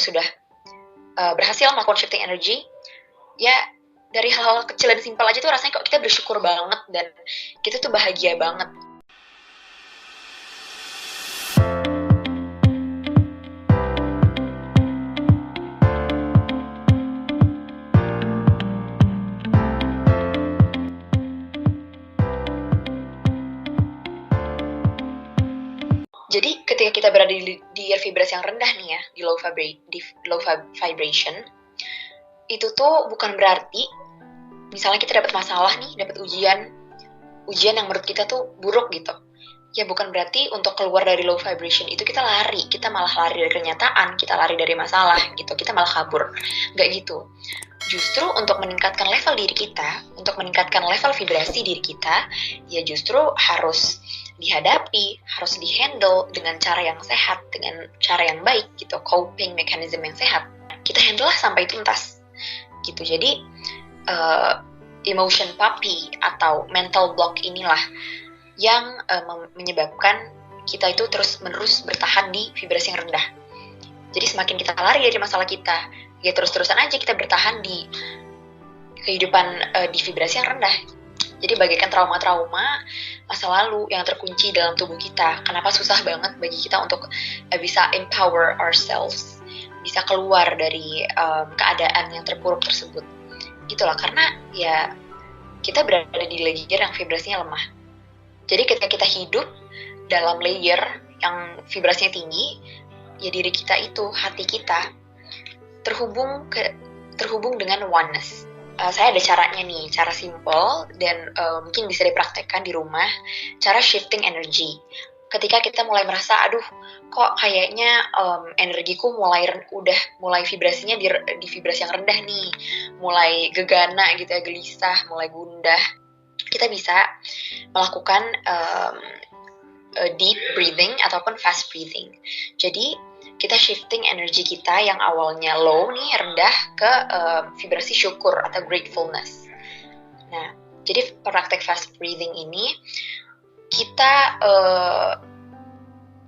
sudah berhasil melakukan shifting energy, ya dari hal-hal kecil dan simpel aja tuh rasanya kok kita bersyukur banget dan kita tuh bahagia banget. Jadi ketika kita berada di vibrasi yang rendah nih ya, di low vibration, itu tuh bukan berarti misalnya kita dapat masalah nih, dapat ujian yang menurut kita tuh buruk gitu. Ya bukan berarti untuk keluar dari low vibration itu kita malah lari dari kenyataan, kita lari dari masalah gitu, kita malah kabur. Nggak gitu. Justru untuk meningkatkan level diri kita, untuk meningkatkan level vibrasi diri kita, ya justru harus dihadapi, harus dihandle dengan cara yang sehat, dengan cara yang baik gitu, coping mechanism yang sehat. Kita handle lah sampai tuntas gitu. Jadi emotion puppy atau mental block inilah yang menyebabkan kita itu terus-menerus bertahan di vibrasi yang rendah. Jadi semakin kita lari dari masalah kita, ya terus-terusan aja kita bertahan di kehidupan di vibrasi yang rendah. Jadi bagaikan trauma-trauma masa lalu yang terkunci dalam tubuh kita. Kenapa susah banget bagi kita untuk bisa empower ourselves, bisa keluar dari keadaan yang terpuruk tersebut. Gitulah, karena ya kita berada di layer yang vibrasinya lemah. Jadi ketika kita hidup dalam layer yang vibrasinya tinggi, ya diri kita itu, hati kita terhubung dengan oneness. Saya ada caranya nih, cara simple dan mungkin bisa dipraktekkan di rumah, cara shifting energy. Ketika kita mulai merasa, aduh kok kayaknya energiku mulai vibrasinya di vibrasi yang rendah nih, mulai gegana gitu ya, gelisah, mulai gundah, kita bisa melakukan deep breathing ataupun fast breathing. Jadi kita shifting energi kita yang awalnya low nih, rendah, ke vibrasi syukur atau gratefulness. Nah, jadi praktek fast breathing ini kita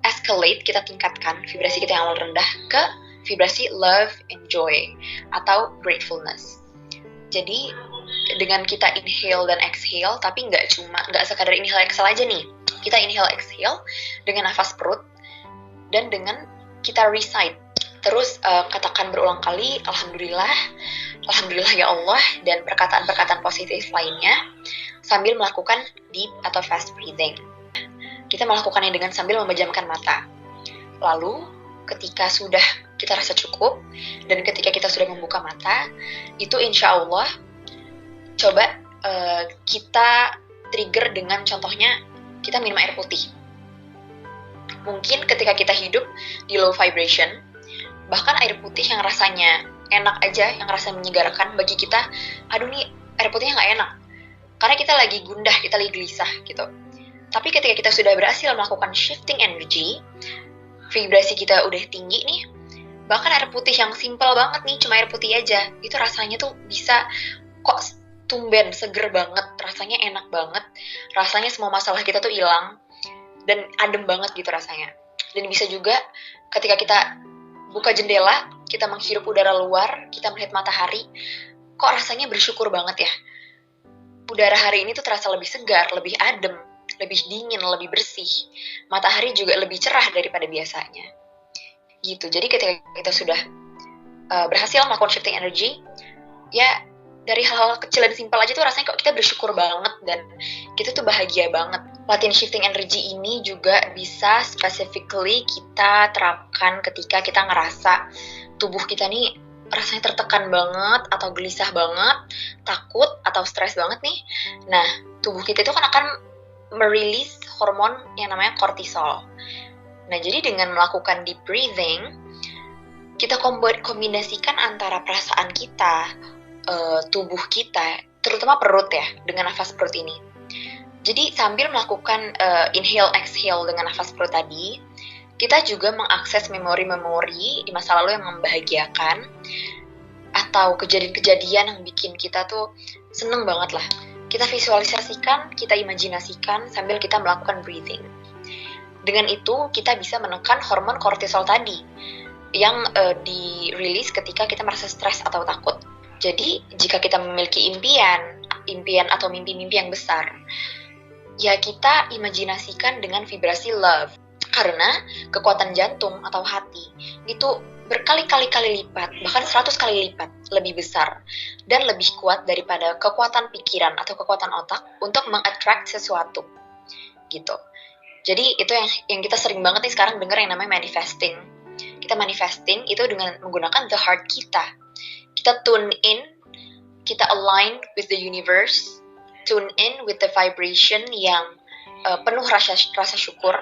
escalate, kita tingkatkan vibrasi kita yang awal rendah ke vibrasi love and joy atau gratefulness. Jadi dengan kita inhale dan exhale, tapi nggak sekadar inhale exhale aja nih. Kita inhale exhale dengan nafas perut dan dengan kita recite. Terus katakan berulang kali alhamdulillah ya Allah, dan perkataan-perkataan positif lainnya sambil melakukan deep atau fast breathing. Kita melakukannya dengan sambil memejamkan mata. Lalu ketika sudah kita rasa cukup dan ketika kita sudah membuka mata, itu insya Allah coba kita trigger dengan contohnya kita minum air putih. Mungkin ketika kita hidup di low vibration, bahkan air putih yang rasanya enak aja, yang rasanya menyegarkan bagi kita, aduh nih air putihnya nggak enak, karena kita lagi gundah, kita lagi gelisah gitu. Tapi ketika kita sudah berhasil melakukan shifting energy, vibrasi kita udah tinggi nih, bahkan air putih yang simple banget nih, cuma air putih aja, itu rasanya tuh bisa kok tumben, seger banget, rasanya enak banget, rasanya semua masalah kita tuh hilang, dan adem banget gitu rasanya. Dan bisa juga ketika kita buka jendela, kita menghirup udara luar, kita melihat matahari, kok rasanya bersyukur banget ya. Udara hari ini tuh terasa lebih segar, lebih adem, lebih dingin, lebih bersih. Matahari juga lebih cerah daripada biasanya. Gitu. Jadi ketika kita sudah berhasil melakukan shifting energy, ya dari hal-hal kecil dan simpel aja tuh rasanya kok kita bersyukur banget dan kita tuh bahagia banget. Latihan shifting energy ini juga bisa specifically kita terapkan ketika kita ngerasa tubuh kita nih rasanya tertekan banget atau gelisah banget, takut atau stres banget nih. Nah, tubuh kita itu kan akan merilis hormon yang namanya kortisol. Nah, jadi dengan melakukan deep breathing, kita kombinasikan antara perasaan kita, tubuh kita, terutama perut ya, dengan nafas perut ini. Jadi sambil melakukan inhale exhale dengan nafas perut tadi, kita juga mengakses memori-memori di masa lalu yang membahagiakan atau kejadian-kejadian yang bikin kita tuh seneng banget lah. Kita visualisasikan, kita imajinasikan sambil kita melakukan breathing. Dengan itu kita bisa menekan hormon kortisol tadi yang dirilis ketika kita merasa stres atau takut. Jadi jika kita memiliki impian atau mimpi-mimpi yang besar, ya kita imajinasikan dengan vibrasi love. Karena kekuatan jantung atau hati itu berkali-kali lipat, bahkan 100 kali lipat lebih besar dan lebih kuat daripada kekuatan pikiran atau kekuatan otak untuk mengattract sesuatu gitu. Jadi itu yang kita sering banget nih sekarang dengar yang namanya manifesting. Kita manifesting itu dengan menggunakan the heart kita. Kita tune in, kita align with the universe, tune in with the vibration yang penuh rasa syukur,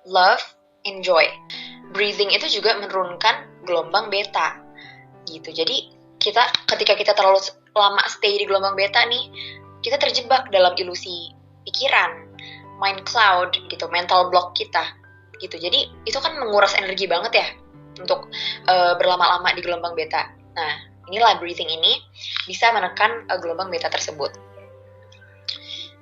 love, enjoy. Breathing itu juga menurunkan gelombang beta gitu. Jadi ketika kita terlalu lama stay di gelombang beta nih, kita terjebak dalam ilusi pikiran, mind cloud gitu, mental block kita gitu. Jadi itu kan menguras energi banget ya untuk berlama-lama di gelombang beta. Nah, inilah breathing ini bisa menekan gelombang beta tersebut.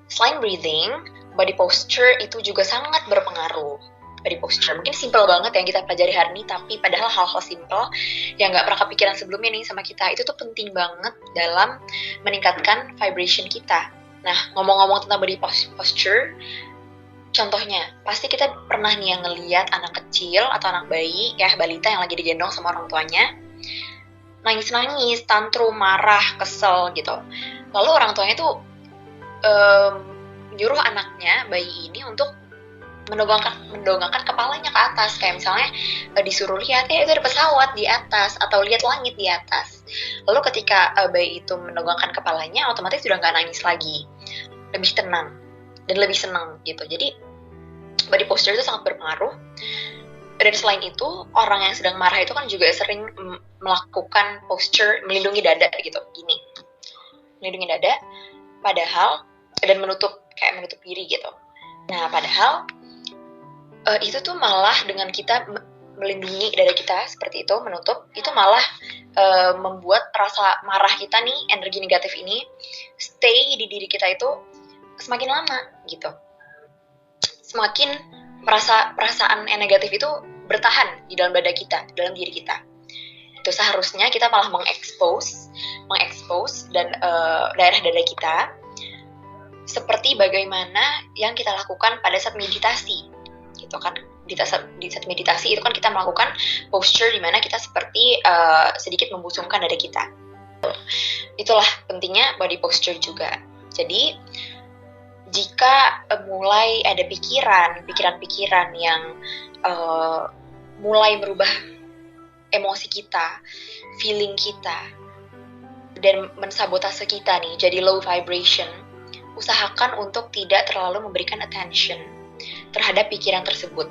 Selain breathing, body posture itu juga sangat berpengaruh. Body posture mungkin simple banget yang kita pelajari hari ini, tapi padahal hal-hal simple yang nggak pernah kepikiran sebelumnya nih sama kita, itu tuh penting banget dalam meningkatkan vibration kita. Nah, ngomong-ngomong tentang body posture, contohnya, pasti kita pernah nih yang ngeliat anak kecil atau anak bayi, ya balita yang lagi digendong sama orang tuanya, nangis-nangis, tantrum, marah, kesel gitu. Lalu orang tuanya tuh nyuruh anaknya, bayi ini untuk mendongakkan kepalanya ke atas. Kayak misalnya disuruh lihat, itu ada pesawat di atas, atau lihat langit di atas. Lalu ketika bayi itu mendongakkan kepalanya, otomatis sudah nggak nangis lagi, lebih tenang dan lebih senang gitu. Jadi body posture itu sangat berpengaruh. Dan selain itu, orang yang sedang marah itu kan juga sering melakukan posture melindungi dada gitu, gini, melindungi dada, padahal dan menutup diri gitu. Nah, padahal itu tuh malah dengan kita melindungi dada kita seperti itu, menutup, itu malah membuat rasa marah kita nih, energi negatif ini stay di diri kita itu semakin lama gitu. Semakin perasaan yang negatif itu bertahan di dalam dada kita, di dalam diri kita. Itu seharusnya kita malah mengekspos dan daerah dada kita seperti bagaimana yang kita lakukan pada saat meditasi gitu kan. Di saat meditasi itu kan kita melakukan posture di mana kita seperti sedikit membusungkan dada kita. Itulah pentingnya body posture juga. Jadi jika mulai ada pikiran-pikiran yang mulai merubah emosi kita, feeling kita, dan mensabotase kita nih jadi low vibration, usahakan untuk tidak terlalu memberikan attention terhadap pikiran tersebut.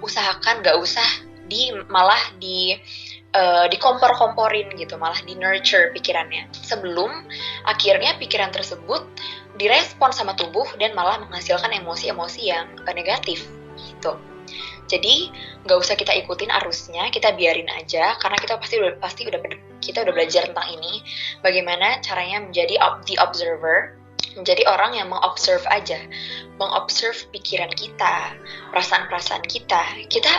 Usahakan gak usah malah dikompor-komporin gitu, malah di nurture pikirannya sebelum akhirnya pikiran tersebut direspon sama tubuh dan malah menghasilkan emosi-emosi yang negatif gitu. Jadi nggak usah kita ikutin arusnya, kita biarin aja, karena kita pasti udah belajar tentang ini, bagaimana caranya menjadi the observer, menjadi orang yang mengobserve aja, mengobserve pikiran kita, perasaan-perasaan kita. Kita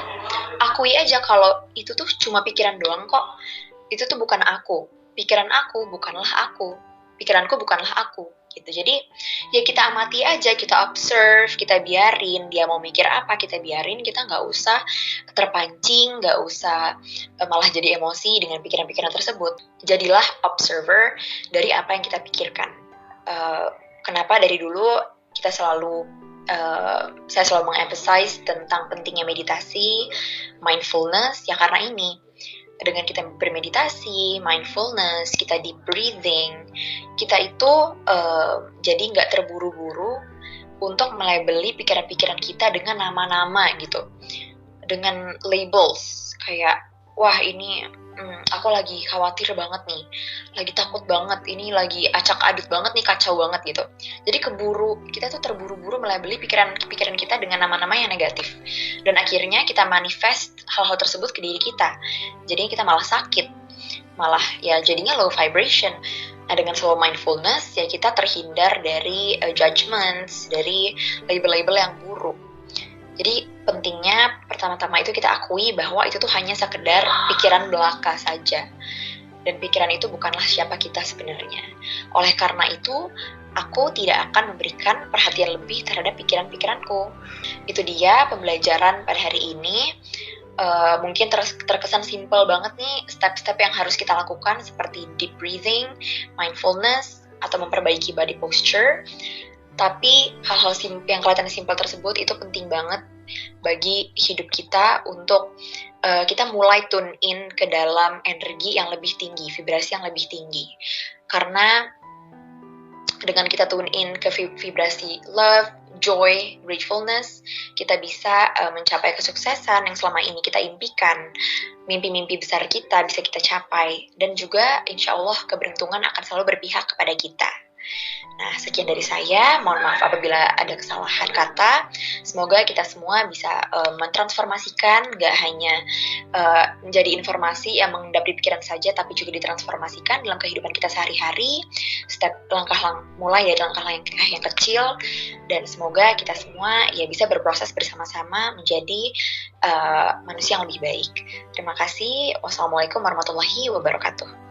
akui aja kalau itu tuh cuma pikiran doang kok. Itu tuh bukan aku. Pikiran aku bukanlah aku. Pikiranku bukanlah aku. Gitu. Jadi ya kita amati aja, kita observe, kita biarin dia mau mikir apa, kita biarin, kita nggak usah terpancing, nggak usah malah jadi emosi dengan pikiran-pikiran tersebut. Jadilah observer dari apa yang kita pikirkan. Kenapa dari dulu kita saya selalu mengemphasize tentang pentingnya meditasi, mindfulness, ya karena ini. Dengan kita bermeditasi, mindfulness, kita deep breathing, kita itu jadi nggak terburu-buru untuk melabeli pikiran-pikiran kita dengan nama-nama gitu, dengan labels kayak wah ini aku lagi khawatir banget nih, lagi takut banget, ini lagi acak-adut banget nih, kacau banget gitu. Jadi kita tuh terburu-buru melabeli pikiran kita dengan nama-nama yang negatif. Dan akhirnya kita manifest hal-hal tersebut ke diri kita. Jadinya kita malah sakit, malah ya jadinya low vibration. Nah, dengan slow mindfulness ya kita terhindar dari judgments, dari label-label yang buruk. Jadi pentingnya pertama-tama itu kita akui bahwa itu tuh hanya sekedar pikiran belaka saja. Dan pikiran itu bukanlah siapa kita sebenarnya. Oleh karena itu, aku tidak akan memberikan perhatian lebih terhadap pikiran-pikiranku. Itu dia pembelajaran pada hari ini. Mungkin terkesan simple banget nih step-step yang harus kita lakukan seperti deep breathing, mindfulness, atau memperbaiki body posture. Tapi hal-hal yang kelihatan simpel tersebut itu penting banget bagi hidup kita untuk kita mulai tune in ke dalam energi yang lebih tinggi, vibrasi yang lebih tinggi. Karena dengan kita tune in ke vibrasi love, joy, gratefulness, kita bisa mencapai kesuksesan yang selama ini kita impikan. Mimpi-mimpi besar kita bisa kita capai. Dan juga insya Allah keberuntungan akan selalu berpihak kepada kita. Nah, sekian dari saya. Mohon maaf apabila ada kesalahan kata. Semoga kita semua bisa mentransformasikan, gak hanya menjadi informasi yang mengendap di pikiran saja, tapi juga ditransformasikan dalam kehidupan kita sehari-hari. Mulai dari langkah-langkah yang kecil, dan semoga kita semua ya bisa berproses bersama-sama menjadi manusia yang lebih baik. Terima kasih. Wassalamualaikum warahmatullahi wabarakatuh.